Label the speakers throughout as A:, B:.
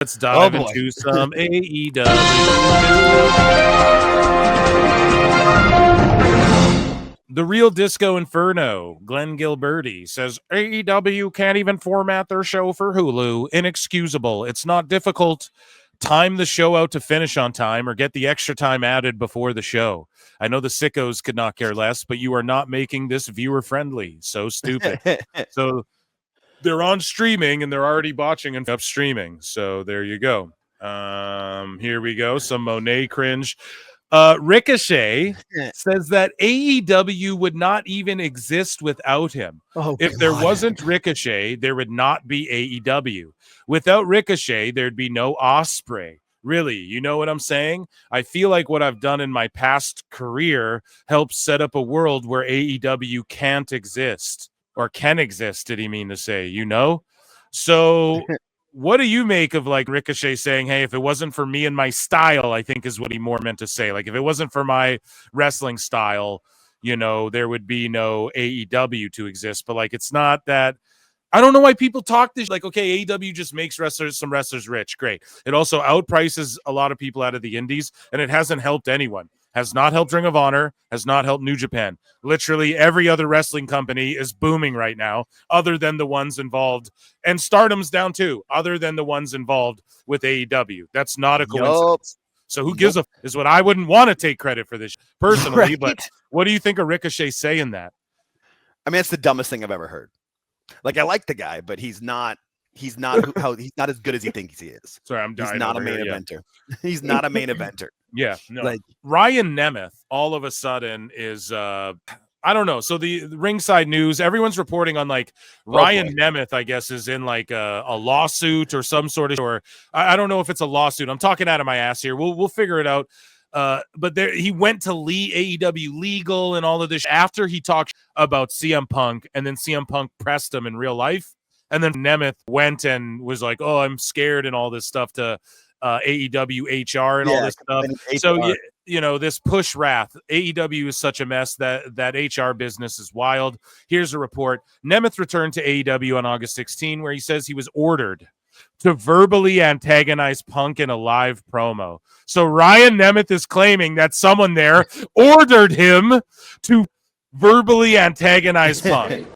A: Let's dive into some AEW. The Real Disco Inferno, Glenn Gilberti, says AEW can't even format their show for Hulu. Inexcusable. It's not difficult. Time the show out to finish on time or get the extra time added before the show. I know the sickos could not care less, but you are not making this viewer friendly. So stupid. So they're on streaming and they're already botching and up streaming. So there you go. Here we go. Some Monet cringe. Ricochet says that AEW would not even exist without him. If there wasn't Ricochet, there would not be AEW. Without Ricochet, there'd be no Ospreay. Really, you know what I'm saying? I feel like what I've done in my past career helps set up a world where AEW can't exist. Or can exist, did he mean to say, you know? So what do you make of like Ricochet saying, hey, if it wasn't for me and my style, I think is what he more meant to say. Like if it wasn't for my wrestling style, you know, there would be no AEW to exist. But like, it's not that. I don't know why people talk this like, okay, AEW just makes some wrestlers rich. Great. It also outprices a lot of people out of the indies, and it hasn't helped anyone. Has not helped Ring of Honor, has not helped New Japan. Literally every other wrestling company is booming right now, other than the ones involved. And Stardom's down too, other than the ones involved with AEW. That's not a coincidence. So who gives a is what I wouldn't want to take credit for this personally, right? But what do you think of Ricochet saying that?
B: I mean, it's the dumbest thing I've ever heard. Like, I like the guy, but he's not as good as he thinks he is.
A: Sorry, I'm dying.
B: He's not a main eventer. He's not a main eventer.
A: Yeah, no. Like Ryan Nemeth, all of a sudden is I don't know. So the Ringside News, everyone's reporting on like Ryan Nemeth, I guess, is in like a lawsuit or some sort of, or I don't know if it's a lawsuit. I'm talking out of my ass here. We'll figure it out. But there he went to AEW legal and all of this after he talked about CM Punk, and then CM Punk pressed him in real life, and then Nemeth went and was like, "Oh, I'm scared," and all this stuff to AEW HR and all this stuff. So you know, this push wrath. AEW is such a mess that HR business is wild. Here's a report. Nemeth returned to AEW on August 16, where he says he was ordered to verbally antagonize Punk in a live promo. So Ryan Nemeth is claiming that someone there ordered him to verbally antagonize Punk.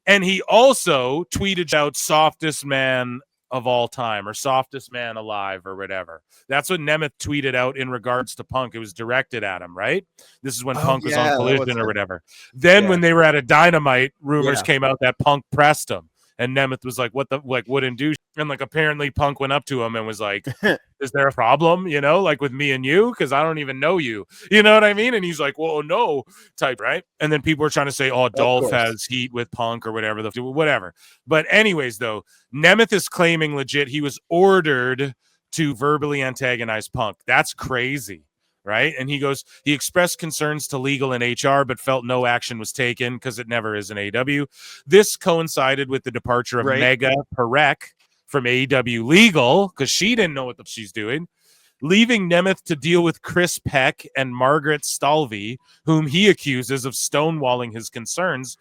A: And he also tweeted out softest man of all time or softest man alive or whatever. That's what Nemeth tweeted out in regards to Punk. It was directed at him, right? This is when Punk was on Collision or whatever. Then when they were at a Dynamite, rumors came out that Punk pressed him. And Nemeth was like, what the, like, wouldn't do. And like, apparently Punk went up to him and was like, is there a problem, you know, like with me and you? Because I don't even know you. You know what I mean? And he's like, well, no, type, right? And then people were trying to say, oh, Dolph has heat with Punk or whatever, whatever. But anyways, though, Nemeth is claiming legit he was ordered to verbally antagonize Punk. That's crazy. Right. And he goes, he expressed concerns to legal and HR, but felt no action was taken because it never is an AEW. This coincided with the departure of Mega Perek from AEW legal because she didn't know what she's doing, leaving Nemeth to deal with Chris Peck and Margaret Stalvey, whom he accuses of stonewalling his concerns.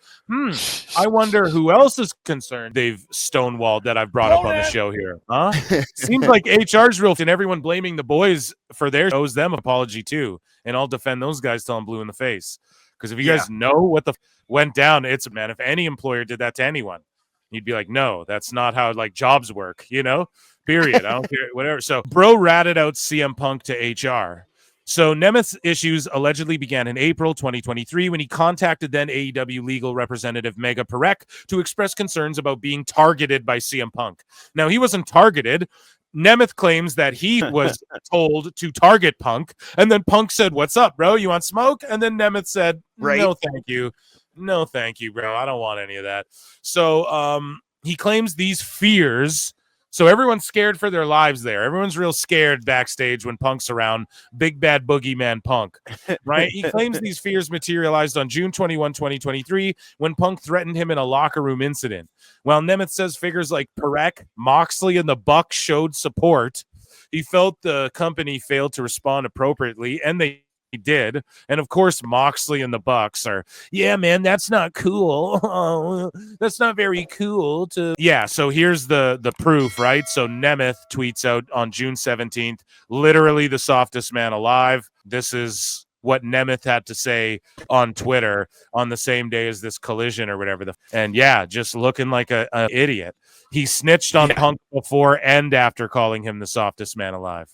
A: I wonder who else is concerned they've stonewalled that I've brought up on the show here. Huh? Seems like HR's real, and everyone blaming the boys for their owes them an apology too. And I'll defend those guys till I'm blue in the face. Because if you guys know what went down, it's, man, if any employer did that to anyone, you'd be like, no, that's not how like jobs work, you know? Period. I don't care, whatever. So bro ratted out CM Punk to HR. So Nemeth's issues allegedly began in April 2023 when he contacted then AEW legal representative Mega Perek to express concerns about being targeted by CM Punk. Now, he wasn't targeted. Nemeth claims that he was told to target Punk, and then Punk said, what's up, bro? You want smoke? And then Nemeth said, no, thank you. No, thank you, bro. I don't want any of that. So he claims these fears. So everyone's scared for their lives there. Everyone's real scared backstage when Punk's around. Big bad boogeyman Punk, right? He claims these fears materialized on June 21, 2023, when Punk threatened him in a locker room incident. While Nemeth says figures like Perek, Moxley, and the Bucks showed support, he felt the company failed to respond appropriately, and they he did. And of course, Moxley and the Bucks are, yeah, man, that's not cool. Oh, that's not very cool to. Yeah, so here's the proof, right? So Nemeth tweets out on June 17th, literally the softest man alive. This is what Nemeth had to say on Twitter on the same day as this collision or whatever. And yeah, just looking like an idiot. He snitched on Punk before and after calling him the softest man alive.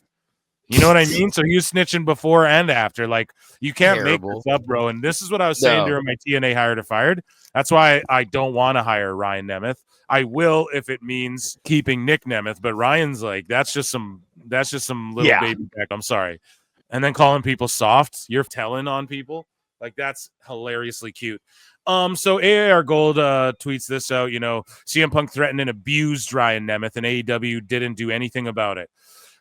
A: You know what I mean? So he was snitching before and after. Like, you can't make this up, bro. And this is what I was saying during my TNA hired or fired. That's why I don't want to hire Ryan Nemeth. I will if it means keeping Nick Nemeth, but Ryan's like, that's just some little baby back. I'm sorry. And then calling people soft, you're telling on people. Like, that's hilariously cute. So AAR Gold tweets this out, CM Punk threatened and abused Ryan Nemeth, and AEW didn't do anything about it.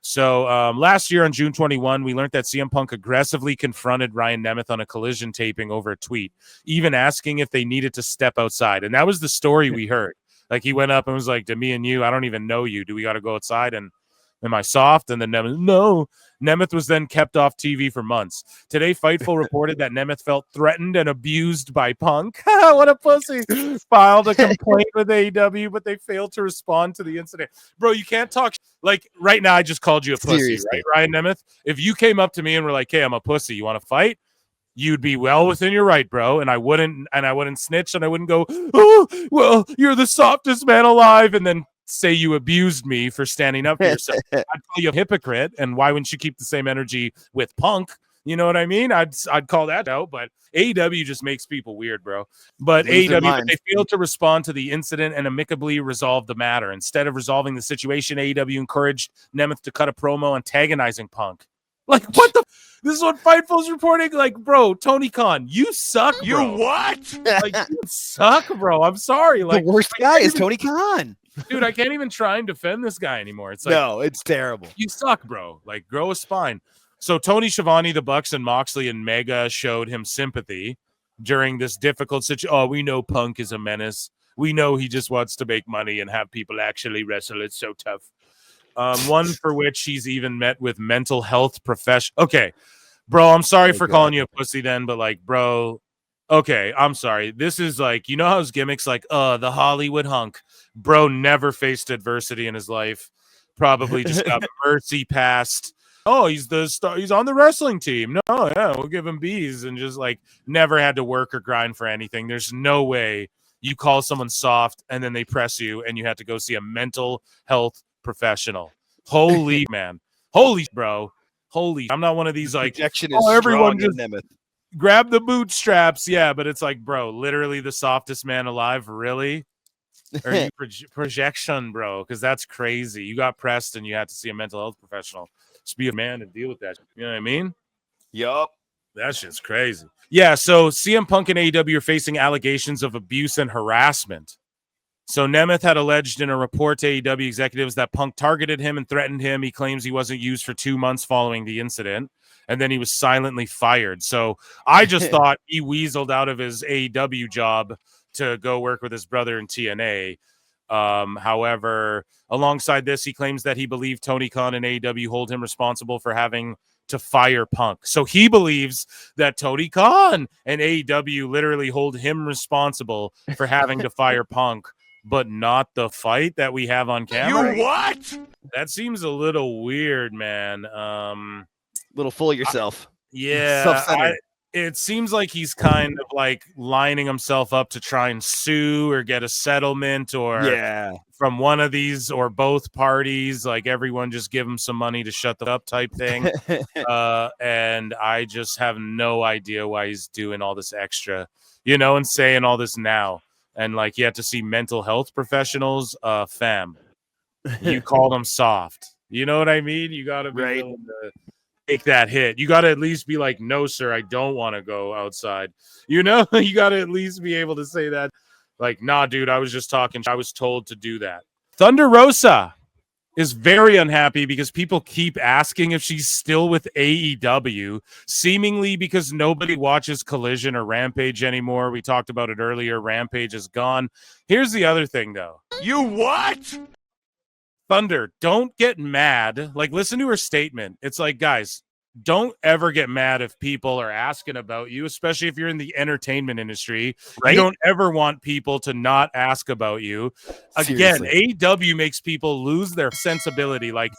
A: So last year on June 21, we learned that CM Punk aggressively confronted Ryan Nemeth on a collision taping over a tweet, even asking if they needed to step outside. And that was the story we heard. Like, he went up and was like, to me and you, I don't even know you. Do we got to go outside? And am I soft? And then Nemeth, no. Nemeth was then kept off TV for months. Today, Fightful reported that Nemeth felt threatened and abused by Punk. What a pussy. Filed a complaint with AEW, but they failed to respond to the incident. Bro, you can't talk. Like, right now, I just called you a pussy, seriously, right, Ryan Nemeth? If you came up to me and were like, hey, I'm a pussy, you want to fight? You'd be well within your right, bro. And I wouldn't snitch, and I wouldn't go, oh, well, you're the softest man alive, and then say you abused me for standing up for yourself. I'd call you a hypocrite, and why wouldn't you keep the same energy with Punk? You know what I mean? I'd call that out, but AEW just makes people weird, bro. But AEW, they failed to respond to the incident and amicably resolve the matter. Instead of resolving the situation, AEW encouraged Nemeth to cut a promo antagonizing Punk. Like, what the? This is what Fightful's reporting. Like, bro, Tony Khan, you suck, bro.
B: You what?
A: Like, you suck, bro. I'm sorry. Like,
B: the worst guy is Tony Khan.
A: Dude, I can't even try and defend this guy anymore. It's like,
B: no, it's terrible.
A: You suck, bro. Like, grow a spine. So Tony Schiavone, the Bucks, and Moxley and Mega showed him sympathy during this difficult situation. Oh, we know Punk is a menace. We know he just wants to make money and have people actually wrestle. It's so tough. One for which he's even met with mental health professional. Okay, bro, I'm sorry for calling you a pussy then, but like, bro, okay, I'm sorry. This is like, you know how his gimmick's like, the Hollywood hunk. Bro never faced adversity in his life. Probably just got mercy passed. Oh, he's the star. He's on the wrestling team. No, yeah, we'll give him B's, and just like never had to work or grind for anything. There's no way you call someone soft and then they press you and you have to go see a mental health professional. Holy man. Holy bro. Holy. I'm not one of these like, everyone just grab the bootstraps. Yeah, but it's like, bro, literally the softest man alive. Really? Or you projection, bro, because that's crazy. You got pressed and you had to see a mental health professional. Just be a man and deal with that. You know what I mean?
B: Yup.
A: That shit's crazy. Yeah, so CM Punk and AEW are facing allegations of abuse and harassment. So Nemeth had alleged in a report to AEW executives that Punk targeted him and threatened him. He claims he wasn't used for 2 months following the incident, and then he was silently fired. So I just thought he weaseled out of his AEW job to go work with his brother in TNA. However, alongside this, he claims that he believed Tony Khan and AEW hold him responsible for having to fire Punk. So he believes that Tony Khan and AEW literally hold him responsible for having to fire Punk, but not the fight that we have on camera.
B: You what?
A: That seems a little weird, man.
B: Little full of yourself.
A: Yeah. It seems like he's kind of like lining himself up to try and sue or get a settlement or from one of these or both parties, like everyone just give him some money to shut the up type thing. And I just have no idea why he's doing all this extra, and saying all this now. And like, you have to see mental health professionals, fam. You call them soft. You know what I mean? You got to be willing to take that hit. You got to at least be like, no, sir, I don't want to go outside. You got to at least be able to say that. Like, nah, dude, I was just talking. I was told to do that. Thunder Rosa is very unhappy because people keep asking if she's still with AEW, seemingly because nobody watches Collision or Rampage anymore. We talked about it earlier. Rampage is gone. Here's the other thing, though.
B: You what?
A: Thunder, don't get mad. Like, listen to her statement. It's like, guys, don't ever get mad if people are asking about you, especially if you're in the entertainment industry.
B: Right?
A: You don't ever want people to not ask about you. Again,
B: Seriously.
A: AEW makes people lose their sensibility. Like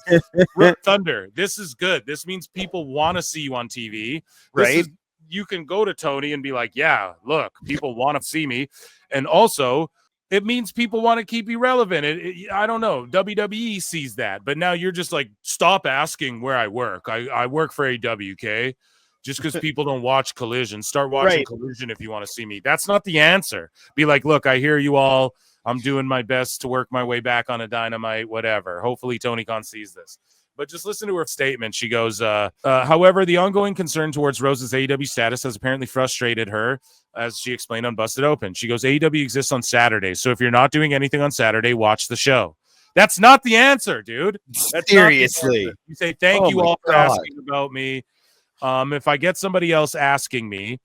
A: Thunder, this is good. This means people want to see you on TV. This
B: Right?
A: is, you can go to Tony and be like, yeah, look, people want to see me. And also, it means people want to keep you relevant. I don't know. WWE sees that, but now you're just like, stop asking where I work. I work for AEW, okay? Just because people don't watch Collision, start watching
B: Right.
A: Collision if you want to see me. That's not the answer. Be like, look, I hear you all. I'm doing my best to work my way back on a Dynamite, whatever. Hopefully Tony Khan sees this. But just listen to her statement. She goes, however, the ongoing concern towards Rosa's AEW status has apparently frustrated her, as she explained on Busted Open. She goes, AEW exists on Saturdays, so if you're not doing anything on Saturday, watch the show. That's not the answer, dude. That's
B: Seriously.
A: not you say, thank you all for
B: God.
A: asking about me. If I get somebody else asking me,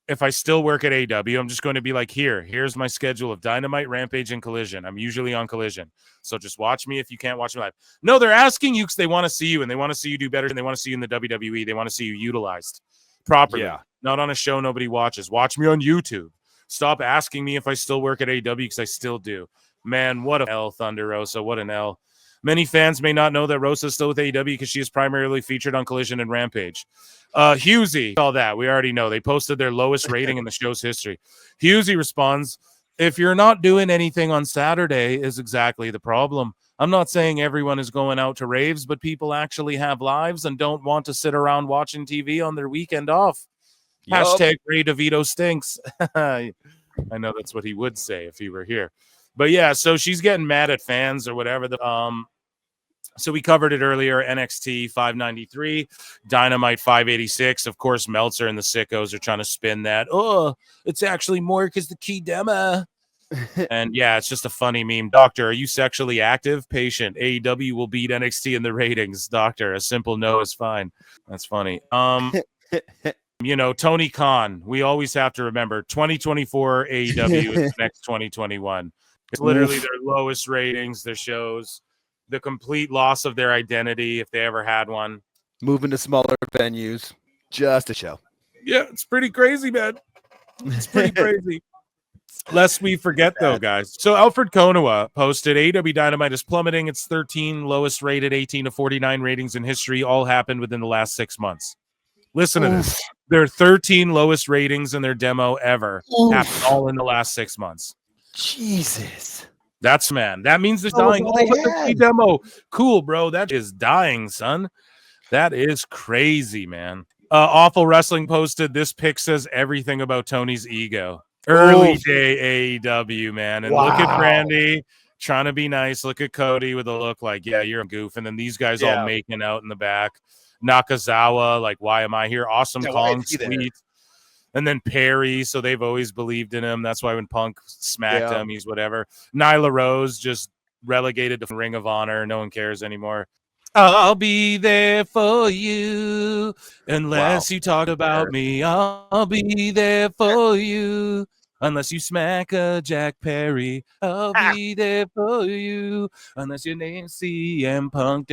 A: if I still work at AEW, I'm just going to be like, here's my schedule of Dynamite, Rampage, and Collision. I'm usually on Collision. So just watch me if you can't watch me live. No, they're asking you because they want to see you and they want to see you do better and they want to see you in the WWE. They want to see you utilized properly.
B: Yeah.
A: Not on a show nobody watches. Watch me on YouTube. Stop asking me if I still work at AEW because I still do. Man, what a L, Thunder Rosa. What an L. Many fans may not know that Rosa is still with AEW because she is primarily featured on Collision and Rampage. Husey, all that we already know. They posted their lowest rating in the show's history. Husey responds, if you're not doing anything on Saturday is exactly the problem. I'm not saying everyone is going out to raves, but people actually have lives and don't want to sit around watching TV on their weekend off.
B: Yep.
A: Hashtag Ray DeVito stinks. I know that's what he would say if he were here. But yeah, so she's getting mad at fans or whatever. So we covered it earlier. NXT 593, Dynamite 586. Of course, Meltzer and the sickos are trying to spin that. Oh, it's actually more because the key demo. And yeah, it's just a funny meme. Doctor, are you sexually active? Patient, AEW will beat NXT in the ratings. Doctor, a simple no is fine. That's funny. You know, Tony Khan, we always have to remember 2024 AEW is the next 2021. It's literally their lowest ratings, their shows, the complete loss of their identity if they ever had one.
B: Moving to smaller venues, just a show.
A: Yeah, it's pretty crazy, man. It's pretty crazy. Lest we forget, though, guys. So Alfred Konowa posted AEW Dynamite is plummeting. Its 13 lowest rated 18 to 49 ratings in history all happened within the last 6 months. Listen to this. Their 13 lowest ratings in their demo ever happened all in the last 6 months.
B: Jesus.
A: That's, man. That means they're dying. Oh, but the key demo. Cool, bro. That is dying, son. That is crazy, man. Awful Wrestling posted this pic says everything about Tony's ego. Early day AEW, man. And look at Brandy trying to be nice. Look at Cody with a look like, yeah, you're a goof. And then these guys all making out in the back. Nakazawa, like, why am I here? Awesome Kong, sweet. And then Perry, so they've always believed in him. That's why when Punk smacked him, he's whatever. Nyla Rose just relegated to Ring of Honor. No one cares anymore. I'll be there for you unless you talk about me. I'll be there for you unless you smack a Jack Perry. I'll be there for you unless your name's CM Punk.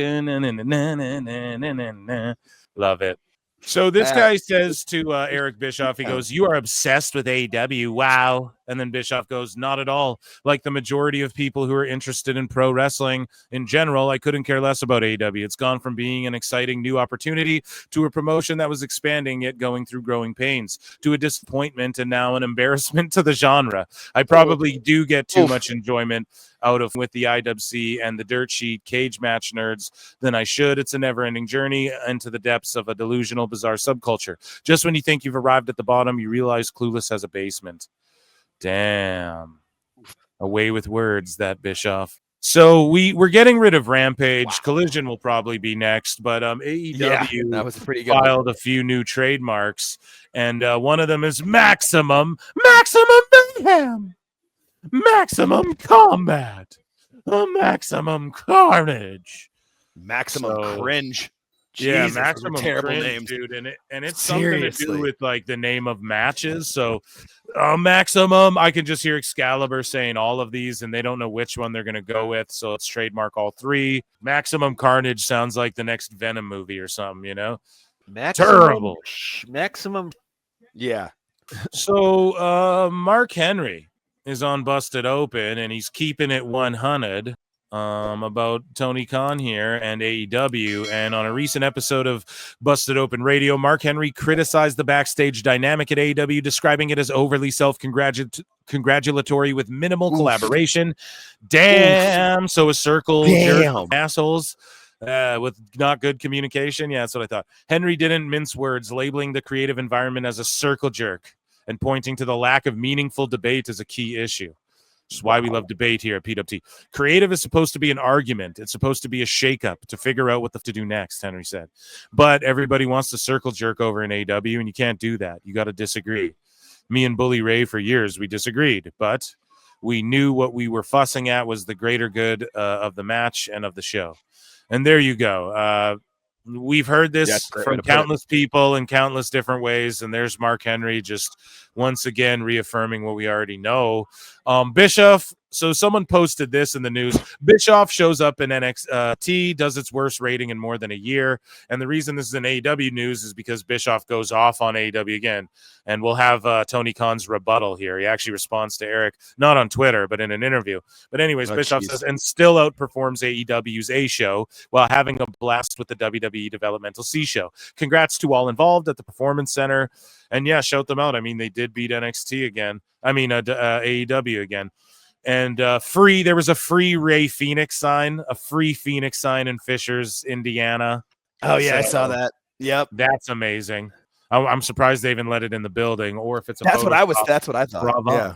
A: Love it. So this guy says to Eric Bischoff, he goes, you are obsessed with AEW. Wow. And then Bischoff goes, not at all. Like the majority of people who are interested in pro wrestling in general, I couldn't care less about AEW. It's gone from being an exciting new opportunity to a promotion that was expanding yet going through growing pains, to a disappointment and now an embarrassment to the genre. I probably do get too much enjoyment out of with the IWC and the dirt sheet cage match nerds than I should. It's a never-ending journey into the depths of a delusional, bizarre subculture. Just when you think you've arrived at the bottom, you realize Clueless has a basement. Damn. Away with words, that Bischoff. So we're getting rid of Rampage. Collision will probably be next, but AEW
B: that was pretty good.
A: Filed a few new trademarks, and one of them is Maximum Mayhem, Maximum Combat, Maximum Carnage,
B: Maximum Cringe.
A: Yeah,
B: Jesus,
A: Maximum
B: terrible
A: Cringe,
B: names,
A: dude, and it's
B: Seriously.
A: something to do with like the name of matches. So, Maximum, I can just hear Excalibur saying all of these, and they don't know which one they're gonna go with. So let's trademark all three. Maximum Carnage sounds like the next Venom movie or something, you know. Terrible.
C: Maximum.
B: Yeah.
A: So Mark Henry is on Busted Open, and he's keeping it 100 about Tony Khan here and AEW. And on a recent episode of Busted Open Radio, Mark Henry criticized the backstage dynamic at AEW, describing it as overly self-congratulatory with minimal collaboration. Damn. So a circle jerk of assholes. With not good communication. Yeah, that's what I thought. Henry didn't mince words, labeling the creative environment as a circle jerk and pointing to the lack of meaningful debate as a key issue. Which is why we love debate here at PWT. Creative is supposed to be an argument. It's supposed to be a shakeup to figure out what to do next, Henry said. But everybody wants to circle jerk over in AEW, and you can't do that. You got to disagree. Me and Bully Ray, for years, we disagreed, but we knew what we were fussing at was the greater good of the match and of the show. And there you go. We've heard this from countless people in countless different ways. And there's Mark Henry just once again reaffirming what we already know. Bischoff. So someone posted this in the news. Bischoff shows up in NXT, does its worst rating in more than a year. And the reason this is in AEW news is because Bischoff goes off on AEW again. And we'll have Tony Khan's rebuttal here. He actually responds to Eric, not on Twitter, but in an interview. But anyways, Bischoff says, and still outperforms AEW's A show while having a blast with the WWE Developmental C show. Congrats to all involved at the Performance Center. And yeah, shout them out. I mean, they did beat NXT again. AEW again. And there was a free Ray Phoenix sign, in Fishers, Indiana.
B: Oh yeah, so, I saw that. Yep,
A: that's amazing. I'm surprised they even let it in the building, or if it's a
B: that's what I thought.
A: Bravo. Yeah,